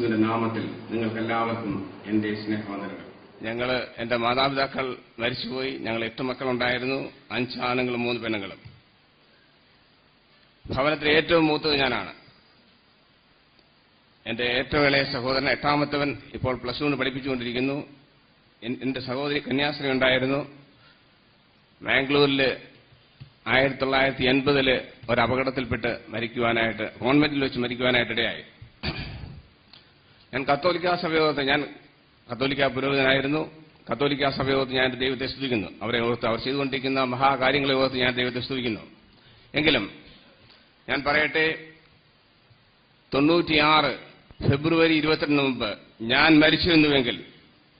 യേശുവിന്റെ നാമത്തിൽ നിങ്ങൾക്കെല്ലാവർക്കും എന്റെ സ്നേഹവന്ദനങ്ങൾ. എന്റെ മാതാപിതാക്കൾ മരിച്ചുപോയി. ഞങ്ങൾ 8 മക്കളുണ്ടായിരുന്നു. 5 ആണുങ്ങളും 3 പെണ്ണുങ്ങളും. ഭവനത്തിലെ ഏറ്റവും മൂത്തത് ഞാനാണ്. എന്റെ ഏറ്റവും ഇളയ സഹോദരൻ 8ാമത്തവൻ ഇപ്പോൾ +2 പഠിപ്പിച്ചുകൊണ്ടിരിക്കുന്നു. എന്റെ സഹോദരി കന്യാസ്ത്രീ ഉണ്ടായിരുന്നു. ബാംഗ്ലൂരിൽ 1980 ഒരു അപകടത്തിൽപ്പെട്ട് മരിക്കുവാനായിട്ട്, കോൺവെന്റിൽ വെച്ച് മരിക്കുവാനായിട്ടിടയായി. ഞാൻ കത്തോലിക്ക പുരോഹിതനായിരുന്നു. കത്തോലിക്ക സഭയോർത്ത് ഞാൻ ദൈവത്തെ സ്തുതിക്കുന്നു. അവരെ ഓർത്ത്, അവർ ചെയ്തുകൊണ്ടിരിക്കുന്ന മഹാകാര്യങ്ങളെ ഓർത്ത് ഞാൻ ദൈവത്തെ സ്തുതിക്കുന്നു. എങ്കിലും ഞാൻ പറയട്ടെ, 96 ഫെബ്രുവരി 22 മുമ്പ് ഞാൻ മരിച്ചിരുന്നുവെങ്കിൽ,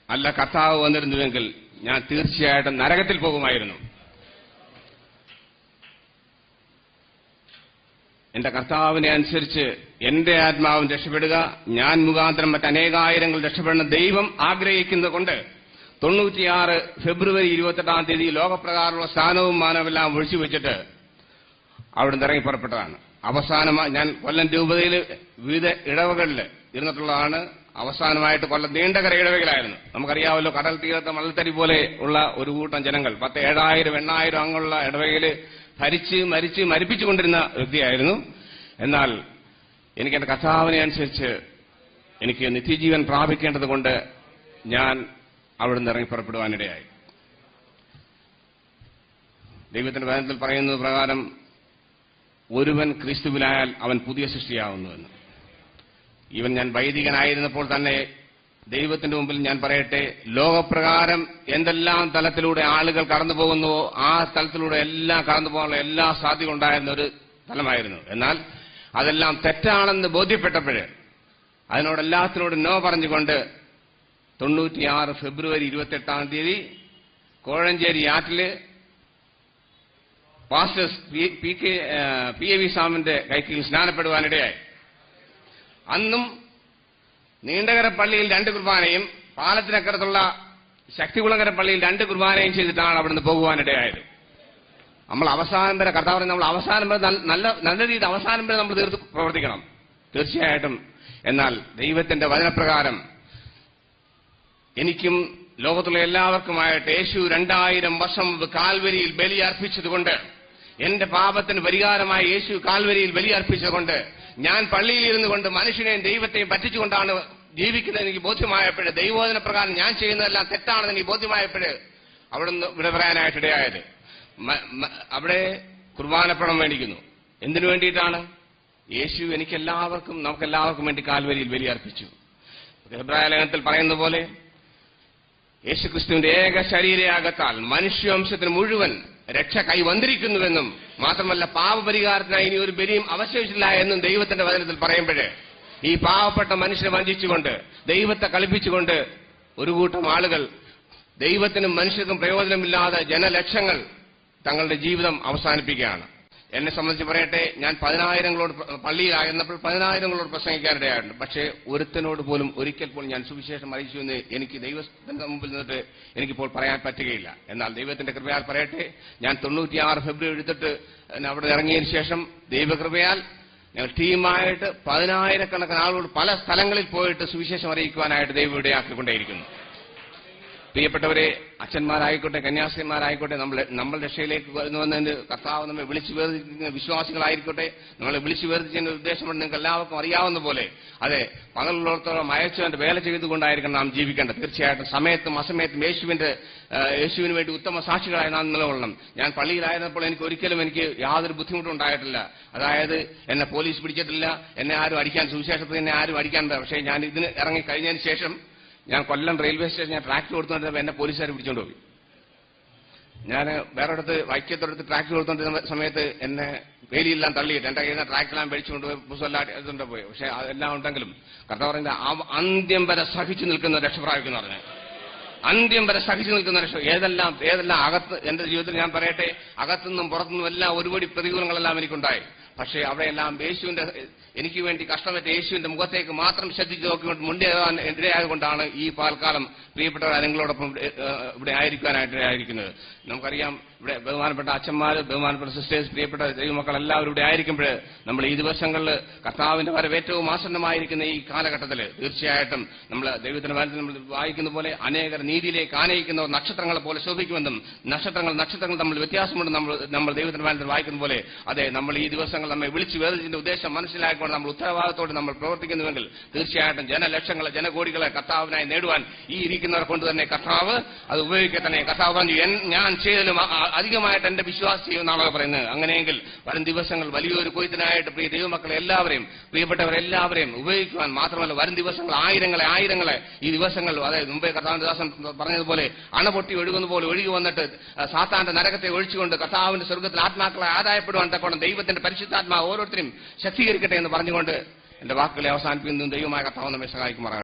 അല്ല കർത്താവ് വന്നിരുന്നുവെങ്കിൽ, ഞാൻ തീർച്ചയായിട്ടും നരകത്തിൽ പോകുമായിരുന്നു. എന്റെ കർത്താവിനെ അനുസരിച്ച് എന്റെ ആത്മാവും രക്ഷപ്പെടുക, ഞാൻ മുഖാന്തരം മറ്റനേകായിരങ്ങൾ രക്ഷപ്പെടണം ദൈവം ആഗ്രഹിക്കുന്നതുകൊണ്ട് 96 ഫെബ്രുവരി 28 ലോകപ്രകാരമുള്ള സ്ഥാനവും മാനവുമെല്ലാം ഒഴിച്ചുവെച്ചിട്ട് അവിടുന്ന് ഇറങ്ങി പുറപ്പെട്ടതാണ്. അവസാനമായി ഞാൻ കൊല്ലം രൂപതയിൽ വിവിധ ഇടവകളിൽ ഇരുന്നിട്ടുള്ളതാണ്. അവസാനമായിട്ട് കൊല്ലം നീണ്ടകര ഇടവകയിലായിരുന്നു. നമുക്കറിയാമല്ലോ, കടൽ തീരത്തെ മണൽത്തരി പോലെ ഉള്ള ഒരു കൂട്ടം ജനങ്ങൾ, 10,000, 8,000 അംഗമുള്ള ഇടവകയിൽ മരിപ്പിച്ചുകൊണ്ടിരുന്ന വ്യക്തിയായിരുന്നു. എന്നാൽ എനിക്ക് എന്റെ കർത്താവിനെ അനുസരിച്ച് എനിക്ക് നിത്യജീവൻ പ്രാപിക്കേണ്ടതുകൊണ്ട് ഞാൻ അവിടുന്ന് ഇറങ്ങി പുറപ്പെടുവാനിടയായി. ദൈവത്തിന്റെ വചനത്തിൽ പറയുന്നത് പ്രകാരം, ഒരുവൻ ക്രിസ്തുവിലായാൽ അവൻ പുതിയ സൃഷ്ടിയാവുന്നുവെന്ന്. ഞാൻ വൈദികനായിരുന്നപ്പോൾ തന്നെ ദൈവത്തിന്റെ മുമ്പിൽ ഞാൻ പറയട്ടെ, ലോകപ്രകാരം എന്തെല്ലാം തലത്തിലൂടെ ആളുകൾ കടന്നു പോകുന്നുവോ ആ തലത്തിലൂടെ എല്ലാം കടന്നു പോകാനുള്ള എല്ലാ സാധ്യത ഉണ്ടായിരുന്ന ഒരു തലമായിരുന്നു. എന്നാൽ അതെല്ലാം തെറ്റാണെന്ന് ബോധ്യപ്പെട്ടപ്പോൾ അതിനോടെല്ലാത്തിനോടും നോ പറഞ്ഞുകൊണ്ട് 96 ഫെബ്രുവരി 28 കോഴഞ്ചേരി ആറ്റില് പാസ്റ്റേഴ്സ് PAV സാമിന്റെ കൈക്കീഴിൽ സ്നാനപ്പെടുവാനിടയായി. അന്നും നീണ്ടകര പള്ളിയിൽ 2 കുർബാനയും പാലത്തിനക്കരത്തുള്ള ശക്തികുളങ്ങര പള്ളിയിൽ 2 കുർബാനയും ചെയ്തിട്ടാണ് അവിടുന്ന് പോകുവാനിടയായത്. നമ്മൾ അവസാനം വരെ, കർത്താവ് നമ്മൾ അവസാനം വരെ നല്ല രീതിയിൽ അവസാനം വരെ നമ്മൾ തീർത്ത് പ്രവർത്തിക്കണം തീർച്ചയായിട്ടും. എന്നാൽ ദൈവത്തിന്റെ വചനപ്രകാരം എനിക്കും ലോകത്തുള്ള എല്ലാവർക്കുമായിട്ട് യേശു 2000 വർഷം മുമ്പ് കാൽവരിയിൽ ബലി അർപ്പിച്ചതുകൊണ്ട്, എന്റെ പാപത്തിന് പരിഹാരമായി യേശു കാൽവരിയിൽ ബലി അർപ്പിച്ചതുകൊണ്ട്, ഞാൻ പള്ളിയിൽ ഇരുന്നു കൊണ്ട് മനുഷ്യനെയും ദൈവത്തെയും പറ്റിച്ചുകൊണ്ടാണ് ജീവിക്കുന്നത് എനിക്ക് ബോധ്യമായപ്പോൾ, ദൈവോധന പ്രകാരം ഞാൻ ചെയ്യുന്നതെല്ലാം തെറ്റാണെന്ന് എനിക്ക് ബോധ്യമായപ്പോൾ അവിടുന്ന് ഇവിടെ പറയാനായിട്ടിടയായത്. അവിടെ കുർബാനപ്പണം മേടിക്കുന്നു. എന്തിനു വേണ്ടിയിട്ടാണ്? യേശു നമുക്കെല്ലാവർക്കും വേണ്ടി കാൽവരിയിൽ ബലി അർപ്പിച്ചു. ഹെബ്രായ ലേഖനത്തിൽ പറയുന്ന പോലെ, യേശുക്രിസ്തുവിന്റെ ഏക ശരീരയാഗത്താൽ മനുഷ്യവംശത്തിന് മുഴുവൻ രക്ഷ കൈവന്നിരിക്കുന്നുവെന്നും മാത്രമല്ല പാപപരിഹാരത്തിനായി ഇനി ഒരു ബലിയും അവശേഷിച്ചില്ല എന്നും ദൈവത്തിന്റെ വചനത്തിൽ പറയുമ്പോഴേ, ഈ പാവപ്പെട്ട മനുഷ്യനെ വഞ്ചിച്ചുകൊണ്ട്, ദൈവത്തെ കളിപ്പിച്ചുകൊണ്ട് ഒരു കൂട്ടം ആളുകൾ ദൈവത്തിനും മനുഷ്യർക്കും പ്രയോജനമില്ലാതെ ജനലക്ഷങ്ങൾ തങ്ങളുടെ ജീവിതം അവസാനിപ്പിക്കുകയാണ്. എന്നെ സംബന്ധിച്ച് പറയട്ടെ, ഞാൻ 10,000ങ്ങളോട് പള്ളിയിലായിരുന്നപ്പോൾ 10,000ങ്ങളോട് പ്രസംഗിക്കാനിടയായിട്ടുണ്ട്. പക്ഷേ ഒരുത്തനോട് പോലും ഒരിക്കൽ പോലും ഞാൻ സുവിശേഷം അറിയിച്ചു എന്ന് എനിക്ക് ദൈവത്തിന്റെ മുമ്പിൽ നിന്നിട്ട് എനിക്കിപ്പോൾ പറയാൻ പറ്റുകയില്ല. എന്നാൽ ദൈവത്തിന്റെ കൃപയാൽ പറയട്ടെ, ഞാൻ 96 ഫെബ്രുവരി 28 അവിടെ ഇറങ്ങിയതിനു ശേഷം ദൈവകൃപയാൽ ഞങ്ങൾ ടീമായിട്ട് 10,000കണക്കിന് ആളുകൾ പല സ്ഥലങ്ങളിൽ പോയിട്ട് സുവിശേഷം അറിയിക്കുവാനായിട്ട് ദൈവം ഇടയാക്കിക്കൊണ്ടേയിരിക്കുന്നു. പ്രിയപ്പെട്ടവരെ, അച്ഛന്മാരായിക്കോട്ടെ, കന്യാസ്ത്രീമാരായിക്കോട്ടെ, നമ്മൾ രക്ഷയിലേക്ക് വരുന്നുവെന്ന് കർത്താവ് നമ്മെ വിളിച്ചു വേർതിരിക്കുന്ന വിശ്വാസികളായിരിക്കട്ടെ, നമ്മളെ വിളിച്ചു വേർതിരിക്കുന്ന ഉദ്ദേശമുണ്ട് നിങ്ങൾക്ക് എല്ലാവർക്കും അറിയാവുന്ന പോലെ. അതെ, പകലുള്ളത്തോളം അയച്ചവന്റെ വേല ചെയ്തുകൊണ്ടായിരിക്കണം നാം ജീവിക്കേണ്ടത്. തീർച്ചയായിട്ടും സമയത്തും അസമയത്തും യേശുവിന് വേണ്ടി ഉത്തമ സാക്ഷികളായി നാം നിലകൊള്ളണം. ഞാൻ പള്ളിയിലായിരുന്നപ്പോൾ എനിക്ക് യാതൊരു ബുദ്ധിമുട്ടും ഉണ്ടായിട്ടില്ല. അതായത് എന്നെ പോലീസ് പിടിച്ചിട്ടില്ല, എന്നെ ആരും അടിക്കാൻ, സുവിശേഷത്തിൽ എന്നെ ആരും അടിക്കാൻ. പക്ഷേ ഞാൻ ഇതിന് ഇറങ്ങി കഴിഞ്ഞതിന് ശേഷം ഞാൻ കൊല്ലം റെയിൽവേ സ്റ്റേഷൻ ഞാൻ ട്രാക്ടർ കൊടുത്തുകൊണ്ടിരുന്നപ്പോൾ എന്നെ പോലീസുകാർ പിടിച്ചുകൊണ്ട് പോയി. ഞാൻ വേറൊരിടത്ത് വൈക്കത്തോടത്ത് ട്രാക്ടർ കൊടുത്തുകൊണ്ടിരുന്ന സമയത്ത് എന്നെ വേലിയെല്ലാം തള്ളിയിട്ട് എന്റെ കയ്യിൽ നിന്ന് ട്രാക്ടറെല്ലാം മേടിച്ചുകൊണ്ടുപോയി, പുസ്തകമെല്ലാം എടുത്തുകൊണ്ട് പോയി. പക്ഷെ അതെല്ലാം ഉണ്ടെങ്കിലും കർത്താവ് പറയുന്നത് അന്ത്യം വരെ സഹിച്ചു നിൽക്കുന്ന രക്ഷപ്രാപിക്കുന്ന പറഞ്ഞു. അന്ത്യം വരെ സഹിച്ചു നിൽക്കുന്ന രക്ഷ. ഏതെല്ലാം അകത്ത് എന്റെ ജീവിതത്തിൽ ഞാൻ പറയട്ടെ, അകത്തുനിന്നും പുറത്തുനിന്നും എല്ലാം ഒരുപടി പ്രതികൂലങ്ങളെല്ലാം എനിക്കുണ്ടായി. പക്ഷേ അവിടെയെല്ലാം യേശുവിന്റെ എനിക്ക് വേണ്ടി കഷ്ടമറ്റ യേശുവിന്റെ മുഖത്തേക്ക് മാത്രം ശ്രദ്ധിച്ചു നോക്കിക്കൊണ്ട് മുന്നേറാൻ ഇടയായതുകൊണ്ടാണ് ഈ പാൽക്കാലം പ്രിയപ്പെട്ടവർ നിങ്ങളോടൊപ്പം ഇവിടെ ആയിരിക്കാനായിട്ടിടയായിരിക്കുന്നത്. നമുക്കറിയാം, ഇവിടെ ബഹുമാനപ്പെട്ട അച്ഛന്മാർ, ബഹുമാനപ്പെട്ട സിസ്റ്റേഴ്സ്, പ്രിയപ്പെട്ട ദൈവമക്കൾ എല്ലാവരും ഇവിടെ ആയിരിക്കുമ്പോൾ നമ്മൾ ഈ ദിവസങ്ങളിൽ കർത്താവിന്റെ വരവ് ഏറ്റവും ആസന്നമായിരിക്കുന്ന ഈ കാലഘട്ടത്തിൽ തീർച്ചയായിട്ടും നമ്മൾ ദൈവത്തിന്റെ വചനത്തിൽ നമ്മൾ വായിക്കുന്ന പോലെ അനേകർ നീതിയിലേക്ക് ആനയിക്കുന്നവർ നക്ഷത്രങ്ങളെ പോലെ ശോഭിക്കുമെന്നും നക്ഷത്രങ്ങൾ തമ്മിൽ വ്യത്യാസമുണ്ട് നമ്മൾ ദൈവത്തിന്റെ വചനത്തിൽ വായിക്കുന്ന പോലെ. അതെ, നമ്മൾ ഈ ദിവസങ്ങൾ നമ്മെ വിളിച്ചു വേദത്തിന്റെ ഉദ്ദേശം മനസ്സിലാക്കിക്കൊണ്ട് നമ്മൾ ഉത്തരവാദിത്തോടെ നമ്മൾ പ്രവർത്തിക്കുന്നുവെങ്കിൽ തീർച്ചയായിട്ടും ജനലക്ഷങ്ങളെ ജനകോടികളെ കർത്താവിനായി നേടുവാൻ ഈ ഇരിക്കുന്നവരെ കൊണ്ട് തന്നെ കർത്താവ് അത് ഉപയോഗിക്കുക തന്നെ. കർത്താവ് പറഞ്ഞു, ഞാൻ ചെയ്തതിലും അധികമായിട്ട് എന്റെ വിശ്വാസം ചെയ്യുമെന്നാണ് പറയുന്നത്. അങ്ങനെയെങ്കിൽ വരും ദിവസങ്ങൾ വലിയൊരു കൊയ്ത്തിനായിട്ട് പ്രിയ ദൈവമക്കളെ എല്ലാവരെയും, പ്രിയപ്പെട്ടവരെല്ലാവരെയും ഉപയോഗിക്കുവാൻ മാത്രമല്ല, വരും ദിവസങ്ങൾ ആയിരങ്ങളെ ഈ ദിവസങ്ങൾ, അതായത് മുമ്പേ കർത്താവിന്റെ ദാസൻ പറഞ്ഞതുപോലെ അണ പൊട്ടി ഒഴുകുന്ന പോലെ ഒഴുകി വന്നിട്ട് സാത്താന്റെ നരകത്തെ ഒഴിച്ചുകൊണ്ട് കർത്താവിന്റെ സ്വർഗ്ഗത്തിൽ ആത്മാക്കളെ ആദായപ്പെടുവാൻ തക്കോണം ദൈവത്തിന്റെ പരിശുദ്ധാത്മാ ഓരോരുത്തരും ശക്തീകരിക്കട്ടെ എന്ന് പറഞ്ഞുകൊണ്ട് എന്റെ വാക്കുകളെ അവസാനിപ്പിക്കുന്നതും ദൈവമായ കർത്താവ് നമ്മെ സഹായിക്കുമാറാകട്ടെ.